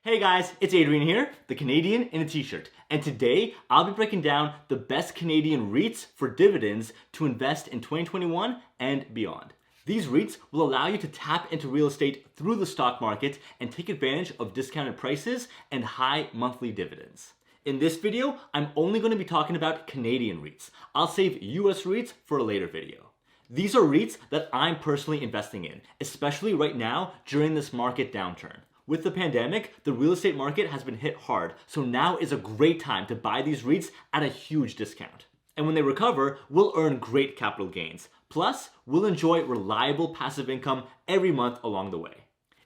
Hey guys, it's Adrian here, the Canadian in a t-shirt, and today I'll be breaking down the best Canadian REITs for dividends to invest in 2021 and beyond. These REITs will allow you to tap into real estate through the stock market and take advantage of discounted prices and high monthly dividends. In this video, I'm only going to be talking about Canadian REITs. I'll save US REITs for a later video. These are REITs that I'm personally investing in, especially right now during this market downturn. With the pandemic, the real estate market has been hit hard, so now is a great time to buy these REITs at a huge discount. And when they recover, we'll earn great capital gains. Plus, we'll enjoy reliable passive income every month along the way.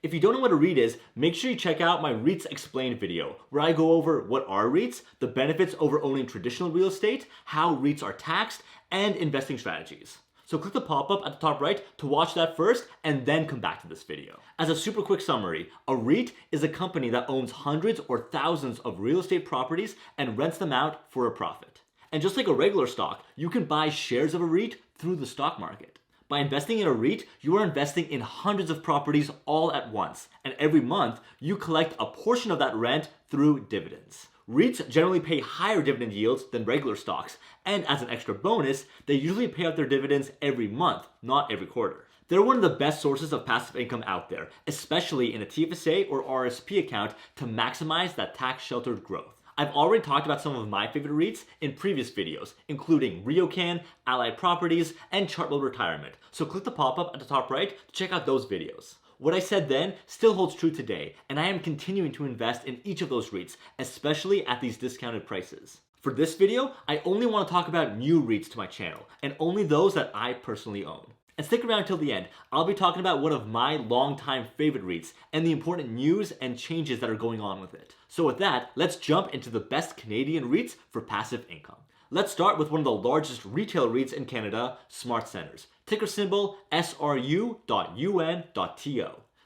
If you don't know what a REIT is, make sure you check out my REITs Explained video, where I go over what are REITs, the benefits over owning traditional real estate, how REITs are taxed, and investing strategies. So click the pop-up at the top right to watch that first and then come back to this video. As a super quick summary, a REIT is a company that owns hundreds or thousands of real estate properties and rents them out for a profit. And just like a regular stock, you can buy shares of a REIT through the stock market. By investing in a REIT, you are investing in hundreds of properties all at once, and every month you collect a portion of that rent through dividends. REITs generally pay higher dividend yields than regular stocks, and as an extra bonus, they usually pay out their dividends every month, not every quarter. They're one of the best sources of passive income out there, especially in a TFSA or RSP account to maximize that tax-sheltered growth. I've already talked about some of my favorite REITs in previous videos, including RioCan, Allied Properties, and Chartwell Retirement, so click the pop-up at the top right to check out those videos. What I said then still holds true today, and I am continuing to invest in each of those REITs, especially at these discounted prices. For this video, I only want to talk about new REITs to my channel, and only those that I personally own. And stick around till the end, I'll be talking about one of my longtime favorite REITs and the important news and changes that are going on with it. So with that, let's jump into the best Canadian REITs for passive income. Let's start with one of the largest retail REITs in Canada, SmartCentres, ticker symbol SRU.UN.TO.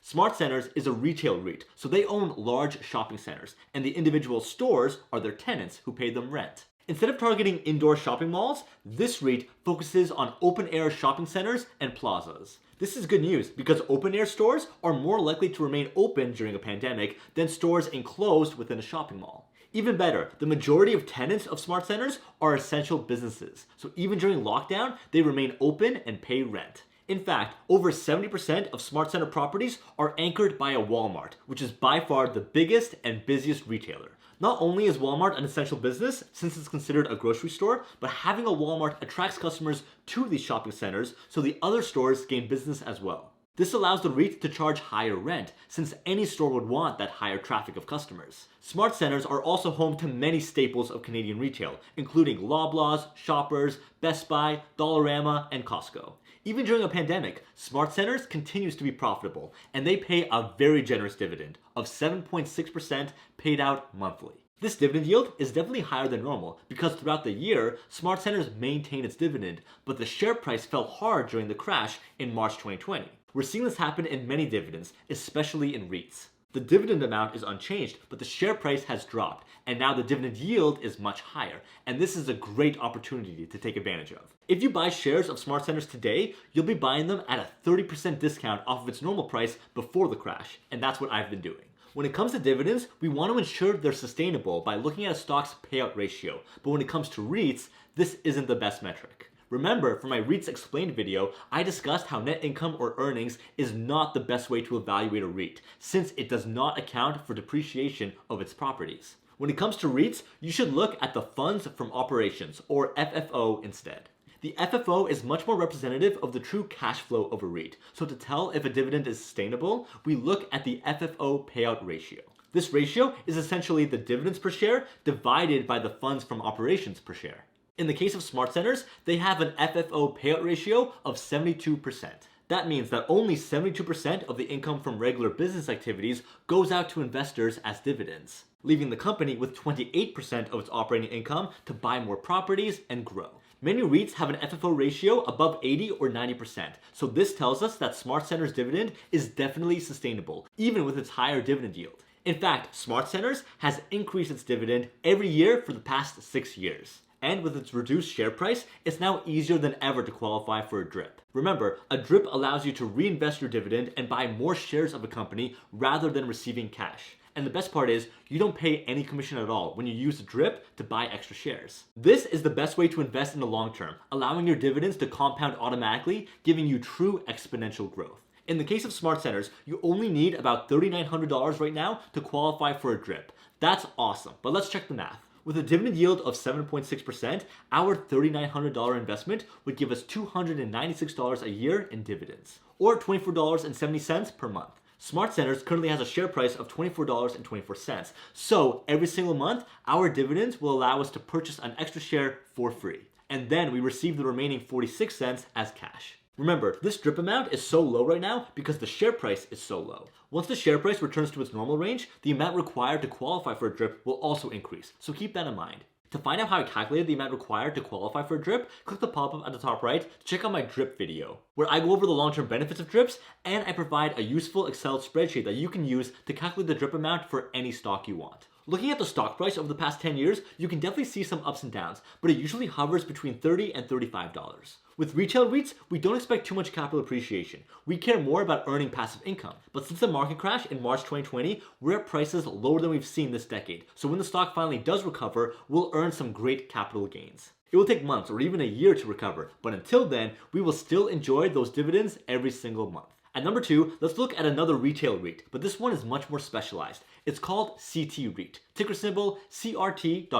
SmartCentres is a retail REIT, so they own large shopping centers, and the individual stores are their tenants who pay them rent. Instead of targeting indoor shopping malls, this REIT focuses on open-air shopping centers and plazas. This is good news because open-air stores are more likely to remain open during a pandemic than stores enclosed within a shopping mall. Even better, the majority of tenants of SmartCentres are essential businesses, so even during lockdown, they remain open and pay rent. In fact, over 70% of SmartCentres properties are anchored by a Walmart, which is by far the biggest and busiest retailer. Not only is Walmart an essential business, since it's considered a grocery store, but having a Walmart attracts customers to these shopping centers, so the other stores gain business as well. This allows the REIT to charge higher rent, since any store would want that higher traffic of customers. SmartCentres are also home to many staples of Canadian retail, including Loblaws, Shoppers, Best Buy, Dollarama, and Costco. Even during a pandemic, SmartCentres continues to be profitable, and they pay a very generous dividend of 7.6% paid out monthly. This dividend yield is definitely higher than normal because throughout the year, SmartCentres maintained its dividend, but the share price fell hard during the crash in March 2020. We're seeing this happen in many dividends, especially in REITs. The dividend amount is unchanged, but the share price has dropped, and now the dividend yield is much higher, and this is a great opportunity to take advantage of. If you buy shares of SmartCentres today, you'll be buying them at a 30% discount off of its normal price before the crash, and that's what I've been doing. When it comes to dividends, we want to ensure they're sustainable by looking at a stock's payout ratio, but when it comes to REITs, this isn't the best metric. Remember, for my REITs Explained video, I discussed how net income or earnings is not the best way to evaluate a REIT, since it does not account for depreciation of its properties. When it comes to REITs, you should look at the funds from operations, or FFO, instead. The FFO is much more representative of the true cash flow of a REIT, so to tell if a dividend is sustainable, we look at the FFO Payout Ratio. This ratio is essentially the dividends per share divided by the funds from operations per share. In the case of SmartCentres, they have an FFO payout ratio of 72%. That means that only 72% of the income from regular business activities goes out to investors as dividends, leaving the company with 28% of its operating income to buy more properties and grow. Many REITs have an FFO ratio above 80 or 90%, so this tells us that SmartCentres' dividend is definitely sustainable, even with its higher dividend yield. In fact, SmartCentres has increased its dividend every year for the past 6 years. And with its reduced share price, it's now easier than ever to qualify for a DRIP. Remember, a DRIP allows you to reinvest your dividend and buy more shares of a company rather than receiving cash. And the best part is, you don't pay any commission at all when you use the DRIP to buy extra shares. This is the best way to invest in the long term, allowing your dividends to compound automatically, giving you true exponential growth. In the case of SmartCentres, you only need about $3,900 right now to qualify for a DRIP. That's awesome, but let's check the math. With a dividend yield of 7.6%, our $3,900 investment would give us $296 a year in dividends, or $24.70 per month. SmartCentres currently has a share price of $24.24, so every single month, our dividends will allow us to purchase an extra share for free, and then we receive the remaining 46 cents as cash. Remember, this DRIP amount is so low right now because the share price is so low. Once the share price returns to its normal range, the amount required to qualify for a DRIP will also increase, so keep that in mind. To find out how I calculated the amount required to qualify for a DRIP, click the pop-up at the top right to check out my DRIP video, where I go over the long-term benefits of DRIPs and I provide a useful Excel spreadsheet that you can use to calculate the DRIP amount for any stock you want. Looking at the stock price over the past 10 years, you can definitely see some ups and downs, but it usually hovers between $30 and $35. With retail REITs, we don't expect too much capital appreciation. We care more about earning passive income. But since the market crash in March 2020, we're at prices lower than we've seen this decade. So when the stock finally does recover, we'll earn some great capital gains. It will take months or even a year to recover, but until then, we will still enjoy those dividends every single month. At number 2, let's look at another retail REIT, but this one is much more specialized. It's called CT REIT, ticker symbol CRT.UN.TO.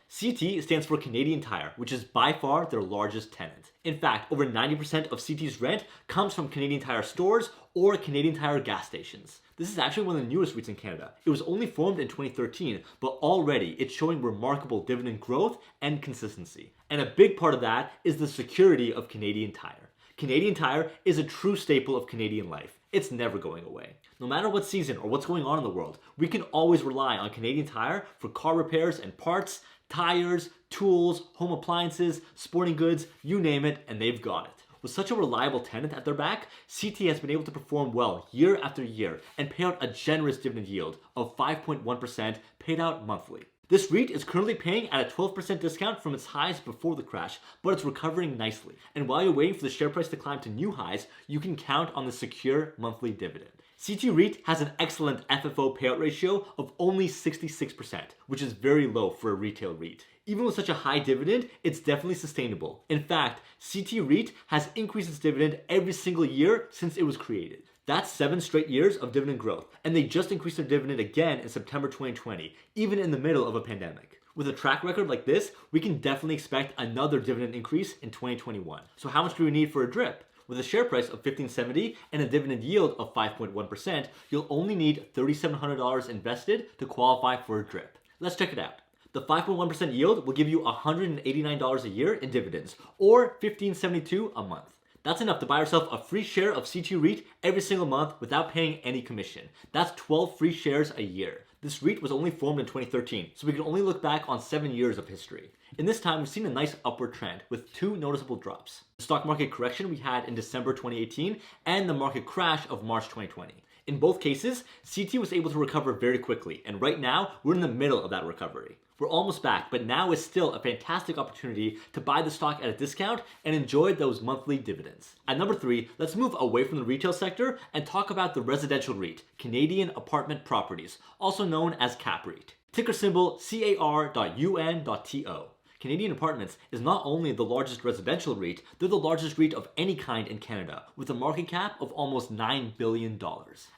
CT stands for Canadian Tire, which is by far their largest tenant. In fact, over 90% of CT's rent comes from Canadian Tire stores or Canadian Tire gas stations. This is actually one of the newest REITs in Canada. It was only formed in 2013, but already it's showing remarkable dividend growth and consistency. And a big part of that is the security of Canadian Tire. Canadian Tire is a true staple of Canadian life. It's never going away. No matter what season or what's going on in the world, we can always rely on Canadian Tire for car repairs and parts, tires, tools, home appliances, sporting goods, you name it, and they've got it. With such a reliable tenant at their back, CT has been able to perform well year after year and pay out a generous dividend yield of 5.1% paid out monthly. This REIT is currently paying at a 12% discount from its highs before the crash, but it's recovering nicely. And while you're waiting for the share price to climb to new highs, you can count on the secure monthly dividend. CT REIT has an excellent FFO payout ratio of only 66%, which is very low for a retail REIT. Even with such a high dividend, it's definitely sustainable. In fact, CT REIT has increased its dividend every single year since it was created. That's 7 straight years of dividend growth, and they just increased their dividend again in September 2020, even in the middle of a pandemic. With a track record like this, we can definitely expect another dividend increase in 2021. So how much do we need for a DRIP? With a share price of $15.70 and a dividend yield of 5.1%, you'll only need $3,700 invested to qualify for a DRIP. Let's check it out. The 5.1% yield will give you $189 a year in dividends, or $15.72 a month. That's enough to buy yourself a free share of CT REIT every single month without paying any commission. That's 12 free shares a year. This REIT was only formed in 2013, so we can only look back on 7 years of history. In this time, we've seen a nice upward trend with 2 noticeable drops. The stock market correction we had in December 2018 and the market crash of March 2020. In both cases, CT was able to recover very quickly, and right now, we're in the middle of that recovery. We're almost back, but now is still a fantastic opportunity to buy the stock at a discount and enjoy those monthly dividends. At number 3, let's move away from the retail sector and talk about the residential REIT, Canadian Apartment Properties, also known as CAP REIT. Ticker symbol CAR.UN.TO. Canadian Apartments is not only the largest residential REIT, they're the largest REIT of any kind in Canada, with a market cap of almost $9 billion.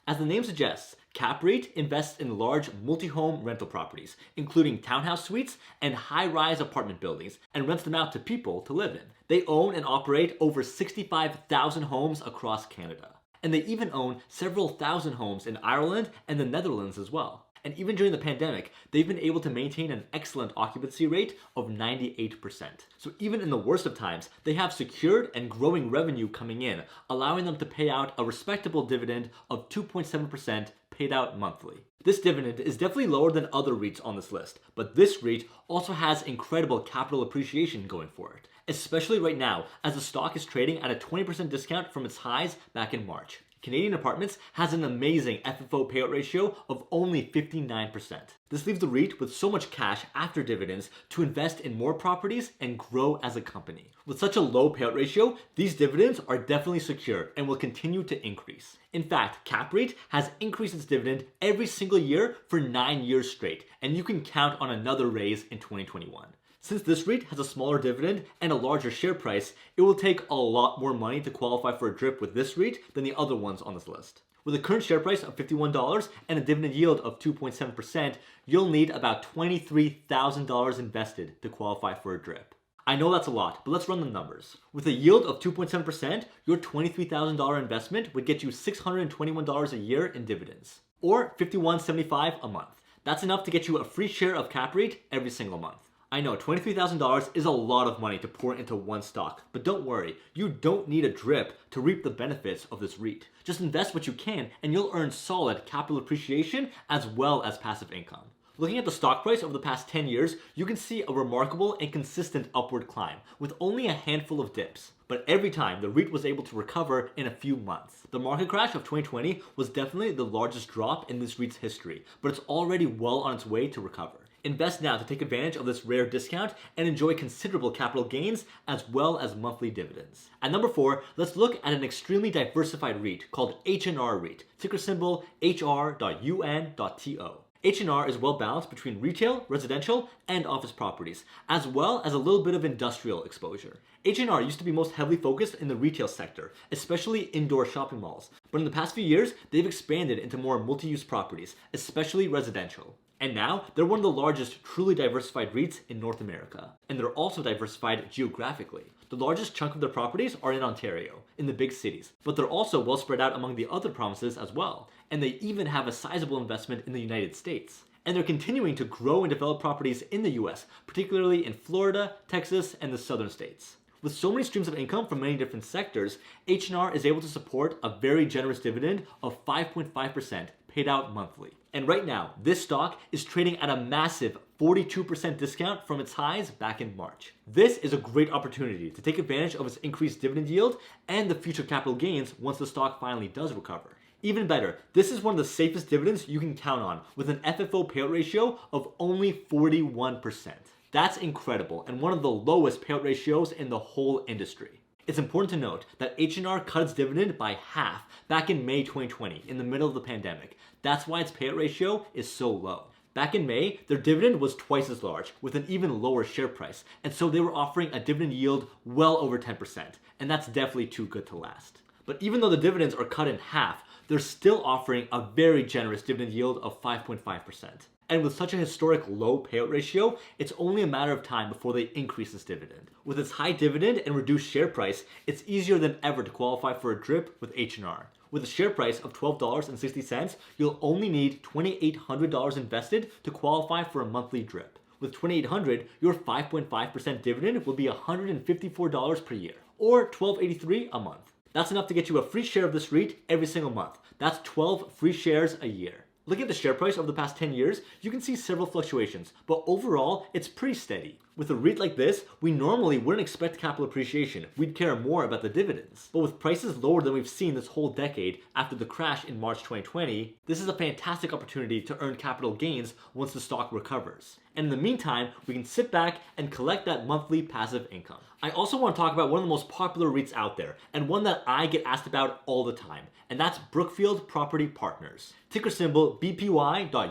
As the name suggests, CAP REIT invests in large multi-home rental properties, including townhouse suites and high-rise apartment buildings, and rents them out to people to live in. They own and operate over 65,000 homes across Canada. And they even own several thousand homes in Ireland and the Netherlands as well. And even during the pandemic, they've been able to maintain an excellent occupancy rate of 98%. So even in the worst of times, they have secured and growing revenue coming in, allowing them to pay out a respectable dividend of 2.7% paid out monthly. This dividend is definitely lower than other REITs on this list, but this REIT also has incredible capital appreciation going for it, especially right now as the stock is trading at a 20% discount from its highs back in March. Canadian Apartments has an amazing FFO payout ratio of only 59%. This leaves the REIT with so much cash after dividends to invest in more properties and grow as a company. With such a low payout ratio, these dividends are definitely secure and will continue to increase. In fact, CAPREIT has increased its dividend every single year for 9 years straight, and you can count on another raise in 2021. Since this REIT has a smaller dividend and a larger share price, it will take a lot more money to qualify for a DRIP with this REIT than the other ones on this list. With a current share price of $51 and a dividend yield of 2.7%, you'll need about $23,000 invested to qualify for a DRIP. I know that's a lot, but let's run the numbers. With a yield of 2.7%, your $23,000 investment would get you $621 a year in dividends, or $51.75 a month. That's enough to get you a free share of CAPREIT every single month. I know $23,000 is a lot of money to pour into one stock, but don't worry, you don't need a DRIP to reap the benefits of this REIT. Just invest what you can and you'll earn solid capital appreciation as well as passive income. Looking at the stock price over the past 10 years, you can see a remarkable and consistent upward climb with only a handful of dips. But every time, the REIT was able to recover in a few months. The market crash of 2020 was definitely the largest drop in this REIT's history, but it's already well on its way to recover. Invest now to take advantage of this rare discount and enjoy considerable capital gains as well as monthly dividends. At number 4, let's look at an extremely diversified REIT called H&R REIT, ticker symbol HR.UN.TO. H&R is well balanced between retail, residential, and office properties, as well as a little bit of industrial exposure. H&R used to be most heavily focused in the retail sector, especially indoor shopping malls, but in the past few years, they've expanded into more multi-use properties, especially residential. And now, they're one of the largest truly diversified REITs in North America. And they're also diversified geographically. The largest chunk of their properties are in Ontario, in the big cities, but they're also well spread out among the other provinces as well. And they even have a sizable investment in the United States. And they're continuing to grow and develop properties in the US, particularly in Florida, Texas, and the southern states. With so many streams of income from many different sectors, H&R is able to support a very generous dividend of 5.5% paid out monthly. And right now, this stock is trading at a massive 42% discount from its highs back in March. This is a great opportunity to take advantage of its increased dividend yield and the future capital gains once the stock finally does recover. Even better, this is one of the safest dividends you can count on with an FFO payout ratio of only 41%. That's incredible and one of the lowest payout ratios in the whole industry. It's important to note that H&R cut its dividend by half back in May 2020 in the middle of the pandemic. That's why its payout ratio is so low. Back in May, their dividend was twice as large with an even lower share price, and so they were offering a dividend yield well over 10%, and that's definitely too good to last. But even though the dividends are cut in half, they're still offering a very generous dividend yield of 5.5%. And with such a historic low payout ratio, it's only a matter of time before they increase this dividend. With its high dividend and reduced share price, it's easier than ever to qualify for a DRIP with H&R. With a share price of $12.60, you'll only need $2,800 invested to qualify for a monthly DRIP. With $2,800, your 5.5% dividend will be $154 per year, or $12.83 a month. That's enough to get you a free share of this REIT every single month. That's 12 free shares a year. Looking at the share price over the past 10 years, you can see several fluctuations, but overall, it's pretty steady. With a REIT like this, we normally wouldn't expect capital appreciation. We'd care more about the dividends. But with prices lower than we've seen this whole decade after the crash in March 2020, this is a fantastic opportunity to earn capital gains once the stock recovers. And in the meantime, we can sit back and collect that monthly passive income. I also want to talk about one of the most popular REITs out there, and one that I get asked about all the time, and that's Brookfield Property Partners. Ticker symbol BPY.UN.TO.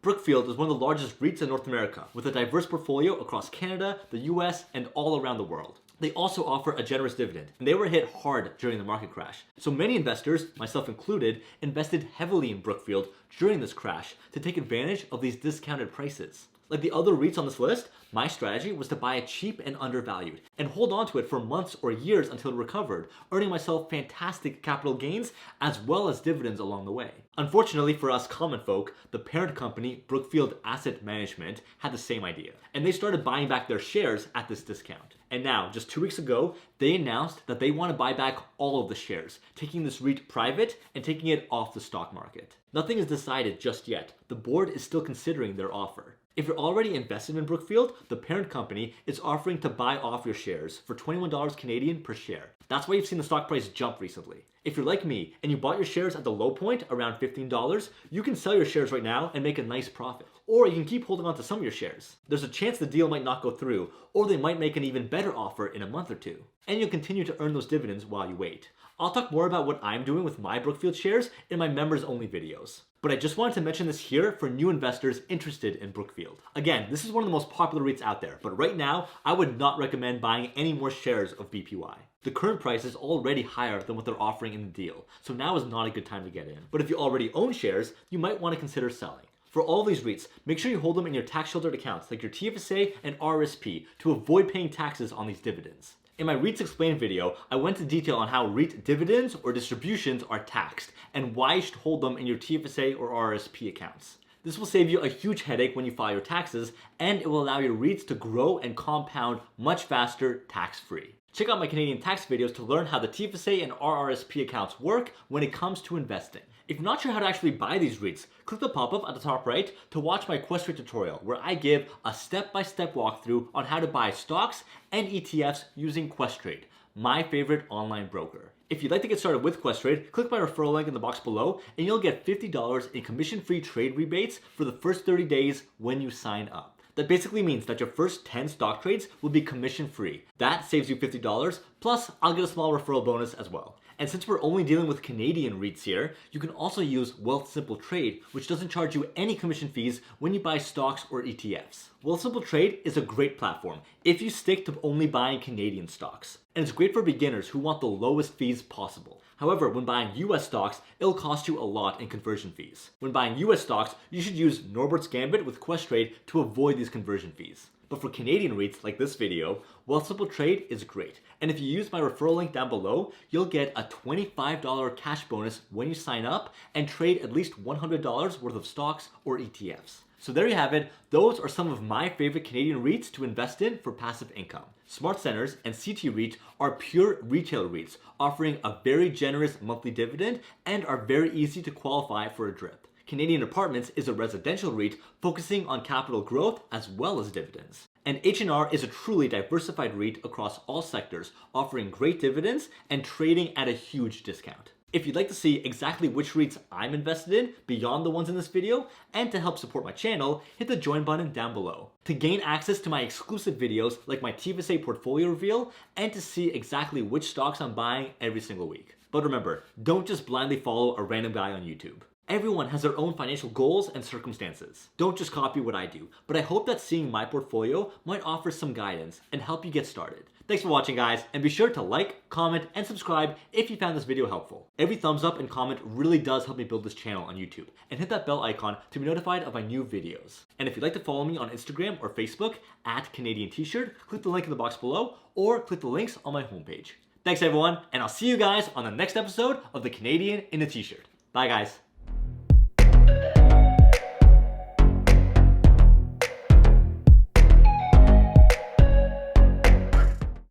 Brookfield is one of the largest REITs in North America, with a diverse portfolio across Canada, the US, and all around the world. They also offer a generous dividend, and they were hit hard during the market crash. So many investors, myself included, invested heavily in Brookfield during this crash to take advantage of these discounted prices. Like the other REITs on this list, my strategy was to buy it cheap and undervalued, and hold on to it for months or years until it recovered, earning myself fantastic capital gains as well as dividends along the way. Unfortunately for us common folk, the parent company, Brookfield Asset Management, had the same idea, and they started buying back their shares at this discount. And now, just 2 weeks ago, they announced that they want to buy back all of the shares, taking this REIT private and taking it off the stock market. Nothing is decided just yet. The board is still considering their offer. If you're already invested in Brookfield, the parent company is offering to buy off your shares for $21 Canadian per share. That's why you've seen the stock price jump recently. If you're like me and you bought your shares at the low point around $15, you can sell your shares right now and make a nice profit. Or you can keep holding on to some of your shares. There's a chance the deal might not go through, or they might make an even better offer in a month or two. And you'll continue to earn those dividends while you wait. I'll talk more about what I'm doing with my Brookfield shares in my members only videos. But I just wanted to mention this here for new investors interested in Brookfield. Again, this is one of the most popular REITs out there, but right now, I would not recommend buying any more shares of BPY. The current price is already higher than what they're offering in the deal, so now is not a good time to get in. But if you already own shares, you might want to consider selling. For all these REITs, make sure you hold them in your tax-sheltered accounts like your TFSA and RSP to avoid paying taxes on these dividends. In my REITs Explained video, I went into detail on how REIT dividends or distributions are taxed and why you should hold them in your TFSA or RSP accounts. This will save you a huge headache when you file your taxes, and it will allow your REITs to grow and compound much faster tax-free. Check out my Canadian tax videos to learn how the TFSA and RRSP accounts work when it comes to investing. If you're not sure how to actually buy these REITs, click the pop-up at the top right to watch my QUESTRADE tutorial where I give a step-by-step walkthrough on how to buy stocks and ETFs using QUESTRADE, my favorite online broker. If you'd like to get started with QUESTRADE, click my referral link in the box below and you'll get $50 in commission-free trade rebates for the first 30 days when you sign up. That basically means that your first 10 stock trades will be commission-free. That saves you $50, plus I'll get a small referral bonus as well. And since we're only dealing with Canadian REITs here, you can also use WealthSimple Trade, which doesn't charge you any commission fees when you buy stocks or ETFs. WealthSimple Trade is a great platform if you stick to only buying Canadian stocks. And it's great for beginners who want the lowest fees possible. However, when buying US stocks, it'll cost you a lot in conversion fees. When buying US stocks, you should use Norbert's Gambit with QUESTRADE to avoid these conversion fees. But for Canadian REITs like this video, WealthSimple Trade is great. And if you use my referral link down below, you'll get a $25 cash bonus when you sign up and trade at least $100 worth of stocks or ETFs. So there you have it. Those are some of my favorite Canadian REITs to invest in for passive income. SmartCentres and CT REIT are pure retail REITs, offering a very generous monthly dividend and are very easy to qualify for a DRIP. Canadian Apartments is a residential REIT focusing on capital growth as well as dividends. And H&R is a truly diversified REIT across all sectors, offering great dividends and trading at a huge discount. If you'd like to see exactly which REITs I'm invested in beyond the ones in this video, and to help support my channel, hit the join button down below. To gain access to my exclusive videos like my TFSA portfolio reveal, and to see exactly which stocks I'm buying every single week. But remember, don't just blindly follow a random guy on YouTube. Everyone has their own financial goals and circumstances. Don't just copy what I do, but I hope that seeing my portfolio might offer some guidance and help you get started. Thanks for watching, guys, and be sure to like, comment, and subscribe if you found this video helpful. Every thumbs up and comment really does help me build this channel on YouTube, and hit that bell icon to be notified of my new videos. And if you'd like to follow me on Instagram or Facebook at CanadianTshirt, click the link in the box below, or click the links on my homepage. Thanks everyone, and I'll see you guys on the next episode of The Canadian in a T-Shirt. Bye guys.